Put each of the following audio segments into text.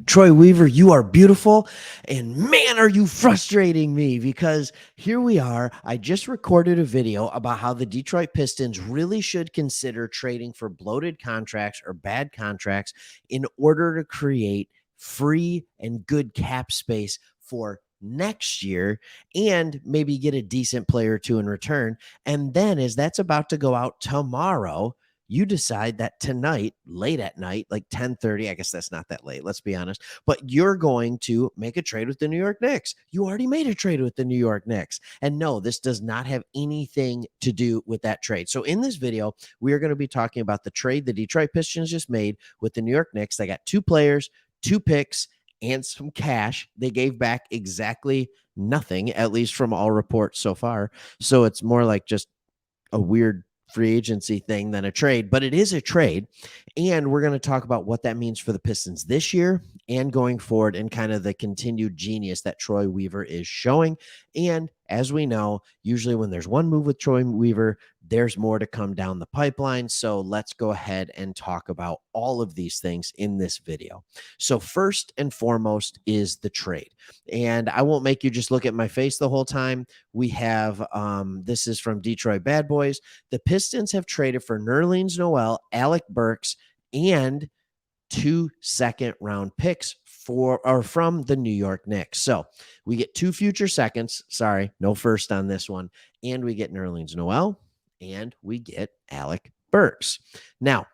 Troy Weaver, you are beautiful, and man, are you frustrating me because here we are. I just recorded a video about how the Detroit Pistons really should consider trading for bloated contracts or bad contracts in order to create free and good cap space for next year and maybe get a decent player or two in return. And then, as that's about to go out tomorrow, you decide that tonight, late at night, like 10:30, I guess that's not that late, let's be honest, but you're going to make a trade with the New York Knicks. You already made a trade with the New York Knicks. And no, this does not have anything to do with that trade. So in this video, we are going to be talking about the trade the Detroit Pistons just made with the New York Knicks. They got 2 players, 2 picks, and some cash. They gave back exactly nothing, at least from all reports so far. So it's more like just a weird free agency thing than a trade, but it is a trade. And we're going to talk about what that means for the Pistons this year and going forward and kind of the continued genius that Troy Weaver is showing. And as we know, usually when there's one move with Troy Weaver, there's more to come down the pipeline. So let's go ahead and talk about all of these things in this video. So first and foremost is the trade. And I won't make you just look at my face the whole time. We have, this is from Detroit Bad Boys. The Pistons have traded for Nerlens Noel, Alec Burks, and 2 second-round picks from the New York Knicks. So we get 2 future seconds. Sorry, no first on this one. And we get Nerlens Noel, and we get Alec Burks. Now,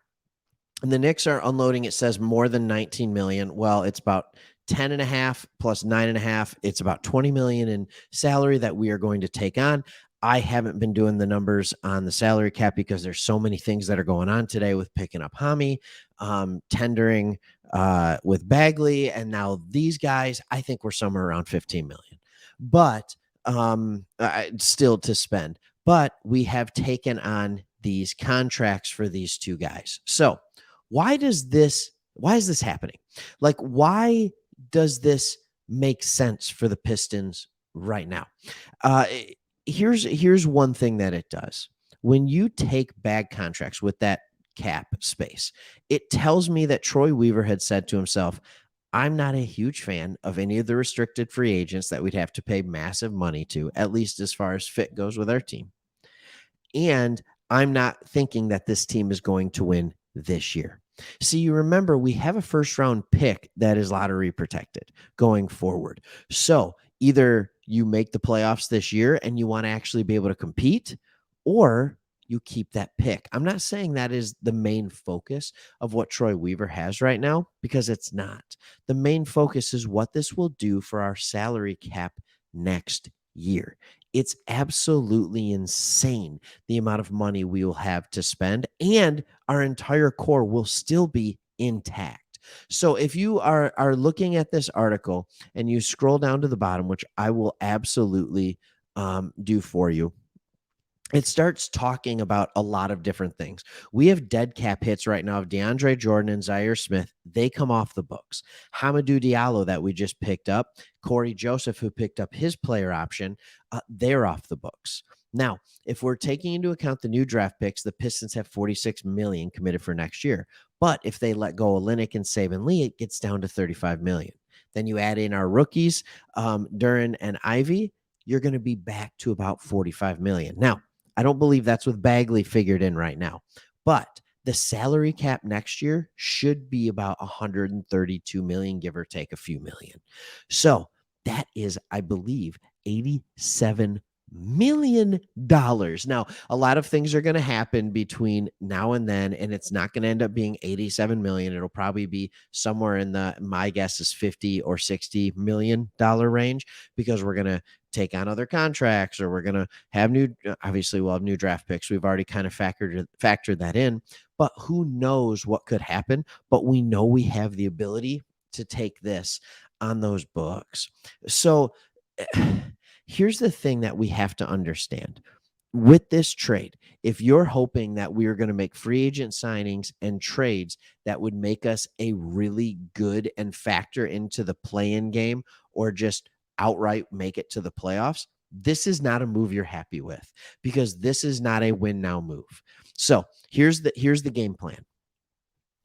and the Knicks are unloading, it says more than 19 million. Well, it's about 10 and a half plus 9 and a half. It's about 20 million in salary that we are going to take on. I haven't been doing the numbers on the salary cap because there's so many things that are going on today with picking up Hami, tendering with Bagley, and now these guys. I think we're somewhere around 15 million, but still to spend. But we have taken on these contracts for these 2 guys. So why is this happening? Like, why does this make sense for the Pistons right now? Here's one thing that it does. When you take bad contracts with that cap space, it tells me that Troy Weaver had said to himself, I'm not a huge fan of any of the restricted free agents that we'd have to pay massive money to, at least as far as fit goes with our team. And I'm not thinking that this team is going to win this year. See, you remember we have a first round pick that is lottery protected going forward. So either you make the playoffs this year and you want to actually be able to compete, or you keep that pick. I'm not saying that is the main focus of what Troy Weaver has right now, because it's not. The main focus is what this will do for our salary cap next year. It's absolutely insane the amount of money we will have to spend, and our entire core will still be intact. So if you are looking at this article and you scroll down to the bottom, which I will absolutely do for you, it starts talking about a lot of different things. We have dead cap hits right now of DeAndre Jordan and Zaire Smith. They come off the books. Hamidou Diallo that we just picked up, Corey Joseph, who picked up his player option, they're off the books. Now, if we're taking into account the new draft picks, the Pistons have 46 million committed for next year. But if they let go of Olynyk and Saban Lee, it gets down to 35 million. Then you add in our rookies, Duren and Ivy, you're going to be back to about 45 million. Now, I don't believe that's with Bagley figured in right now, but the salary cap next year should be about 132 million, give or take a few million. So that is, I believe, $87 million. Now, a lot of things are going to happen between now and then, and it's not going to end up being 87 million. It'll probably be somewhere in my guess is 50 or 60 million dollar range, because we're going to take on other contracts, or we're going to have obviously we'll have new draft picks. We've already kind of factored that in, but who knows what could happen. But we know we have the ability to take this on those books. So here's the thing that we have to understand. With this trade, if you're hoping that we are going to make free agent signings and trades that would make us a really good and factor into the play-in game, or just outright make it to the playoffs, this is not a move you're happy with, because this is not a win now move. So here's the game plan.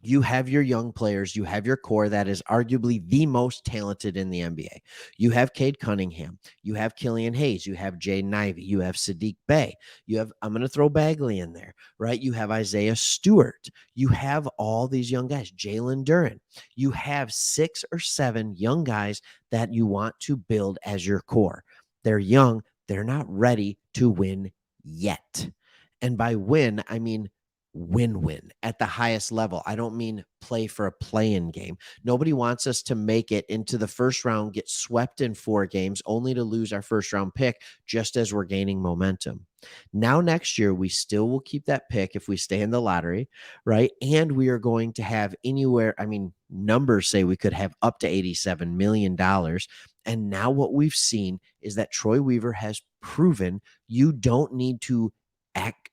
You have your young players. You have your core that is arguably the most talented in the NBA. You have Cade Cunningham. You have Killian Hayes. You have Jaden Ivey. You have Sadiq Bey. You have, I'm going to throw Bagley in there, right? You have Isaiah Stewart. You have all these young guys, Jalen Duren. You have 6 or 7 young guys that you want to build as your core. They're young. They're not ready to win yet. And by win, I mean win-win at the highest level. I don't mean play for a play-in game. Nobody wants us to make it into the first round, get swept in 4 games, only to lose our first round pick just as we're gaining momentum. Now, next year, we still will keep that pick if we stay in the lottery, right? And we are going to have anywhere, I mean, numbers say we could have up to $87 million. And now what we've seen is that Troy Weaver has proven you don't need to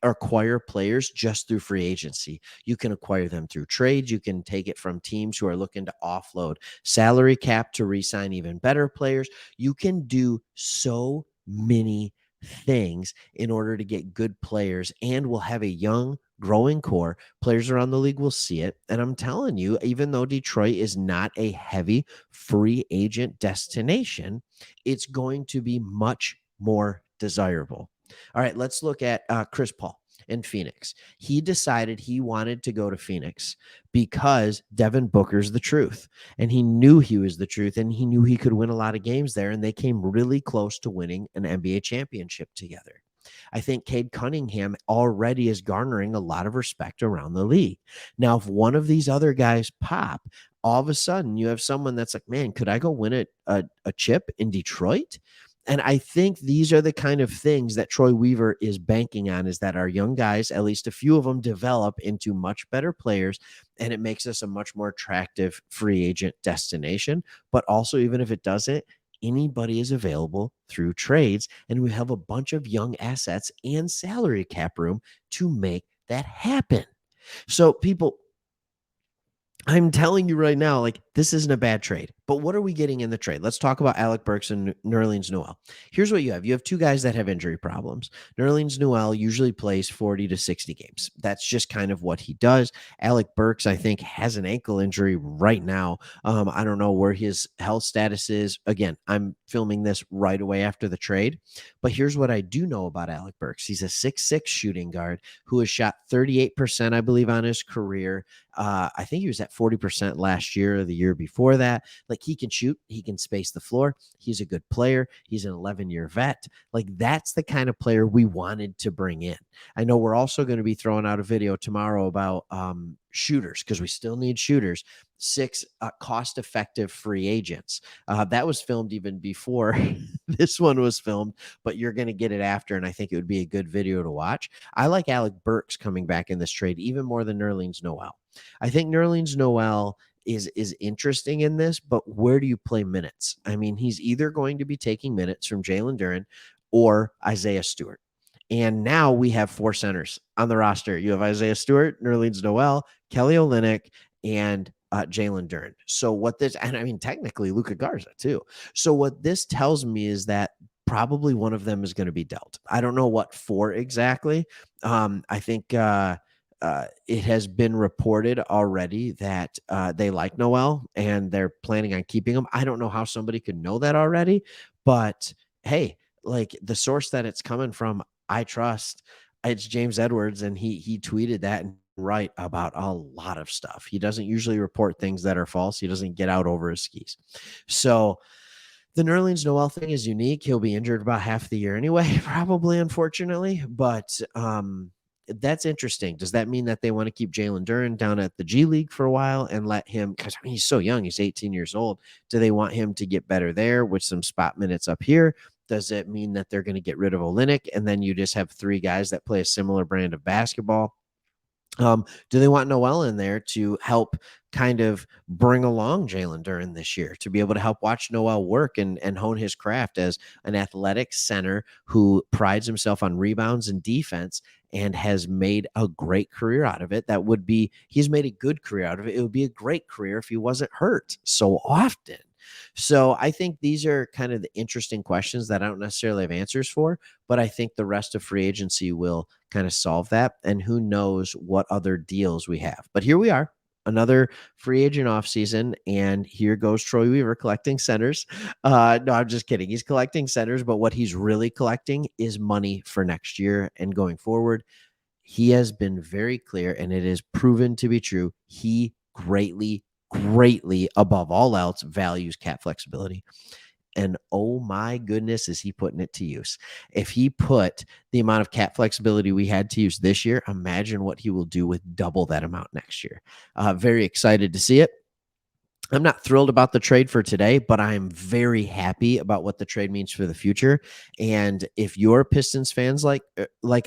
acquire players just through free agency. You can acquire them through trades. You can take it from teams who are looking to offload salary cap to re-sign even better players. You can do so many things in order to get good players, and we'll have a young growing core. Players around the league will see it. And I'm telling you, even though Detroit is not a heavy free agent destination, it's going to be much more desirable. All right, let's look at Chris Paul in Phoenix. He decided he wanted to go to Phoenix because Devin Booker's the truth. And he knew he was the truth, and he knew he could win a lot of games there. And they came really close to winning an NBA championship together. I think Cade Cunningham already is garnering a lot of respect around the league. Now, if one of these other guys pop, all of a sudden you have someone that's like, man, could I go win a chip in Detroit? And I think these are the kind of things that Troy Weaver is banking on, is that our young guys, at least a few of them, develop into much better players, and it makes us a much more attractive free agent destination. But also, even if it doesn't, anybody is available through trades, and we have a bunch of young assets and salary cap room to make that happen. So people, I'm telling you right now, like, this isn't a bad trade. But what are we getting in the trade? Let's talk about Alec Burks and Nerlens Noel. Here's what you have. You have 2 guys that have injury problems. Nerlens Noel usually plays 40 to 60 games. That's just kind of what he does. Alec Burks, I think, has an ankle injury right now. I don't know where his health status is. Again, I'm filming this right away after the trade. But here's what I do know about Alec Burks. He's a 6'6" shooting guard who has shot 38%, I believe, on his career. I think he was at 40% last year or the year before that. Like, he can shoot, he can space the floor. He's a good player. He's an 11-year vet. Like, that's the kind of player we wanted to bring in. I know we're also going to be throwing out a video tomorrow about shooters, because we still need shooters. 6 cost-effective free agents. That was filmed even before this one was filmed, but you're going to get it after, and I think it would be a good video to watch. I like Alec Burks coming back in this trade even more than Nerlens Noel. I think Nerlens Noel is interesting in this, but where do you play minutes? I mean, he's either going to be taking minutes from Jalen Duren or Isaiah Stewart. And now we have 4 centers on the roster. You have Isaiah Stewart, Nerlens Noel, Kelly Olynyk, and Jalen Duren. So what this, and I mean, technically Luka Garza too. So what this tells me is that probably one of them is going to be dealt. I don't know what for exactly. I think it has been reported already that they like Noel and they're planning on keeping him. I don't know how somebody could know that already, but hey, like, the source that it's coming from, I trust. It's James Edwards, and he tweeted that and right about a lot of stuff. He doesn't usually report things that are false. He doesn't get out over his skis. So the Nerlens Noel thing is unique. He'll be injured about half the year anyway, probably, unfortunately. But that's interesting. Does that mean that they want to keep Jalen Duren down at the G League for a while and let him, because I mean, he's so young, he's 18 years old. Do they want him to get better there with some spot minutes up here? Does it mean that they're going to get rid of Olynyk and then you just have 3 guys that play a similar brand of basketball? Do they want Noel in there to help kind of bring along Jalen Duren this year, to be able to help watch Noel work and hone his craft as an athletic center who prides himself on rebounds and defense and has made a great career out of it? That would be, he's made a good career out of it. It would be a great career if he wasn't hurt so often. So I think these are kind of the interesting questions that I don't necessarily have answers for, but I think the rest of free agency will kind of solve that. And who knows what other deals we have. But here we are. another free agent offseason, and here goes Troy Weaver collecting centers. No, I'm just kidding. He's collecting centers, but what he's really collecting is money for next year and going forward. He has been very clear, and it is proven to be true. He greatly, greatly above all else values cap flexibility. And oh my goodness, is he putting it to use? If he put the amount of cap flexibility we had to use this year, imagine what he will do with double that amount next year. Very excited to see it. I'm not thrilled about the trade for today, but I'm very happy about what the trade means for the future. And if you're Pistons fans like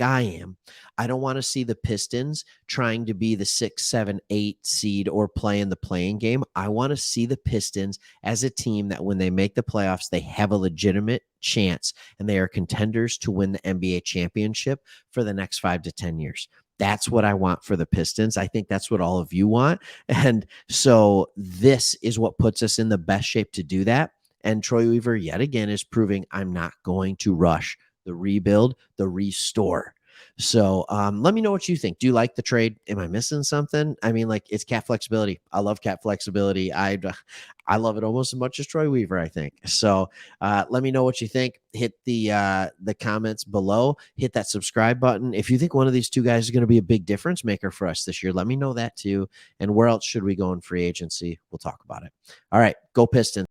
I am, I don't want to see the Pistons trying to be the 6, 7, 8 seed or play in the playing game. I want to see the Pistons as a team that when they make the playoffs, they have a legitimate chance and they are contenders to win the NBA championship for the next 5 to 10 years. That's what I want for the Pistons. I think that's what all of you want. And so this is what puts us in the best shape to do that. And Troy Weaver, yet again, is proving I'm not going to rush the rebuild, the restore. So let me know what you think. Do you like the trade? Am I missing something? I mean, like, it's cap flexibility. I love cap flexibility. I love it almost as much as Troy Weaver, I think. So let me know what you think. Hit the comments below. Hit that subscribe button. If you think one of these two guys is going to be a big difference maker for us this year, let me know that too. And where else should we go in free agency? We'll talk about it. All right, go Pistons.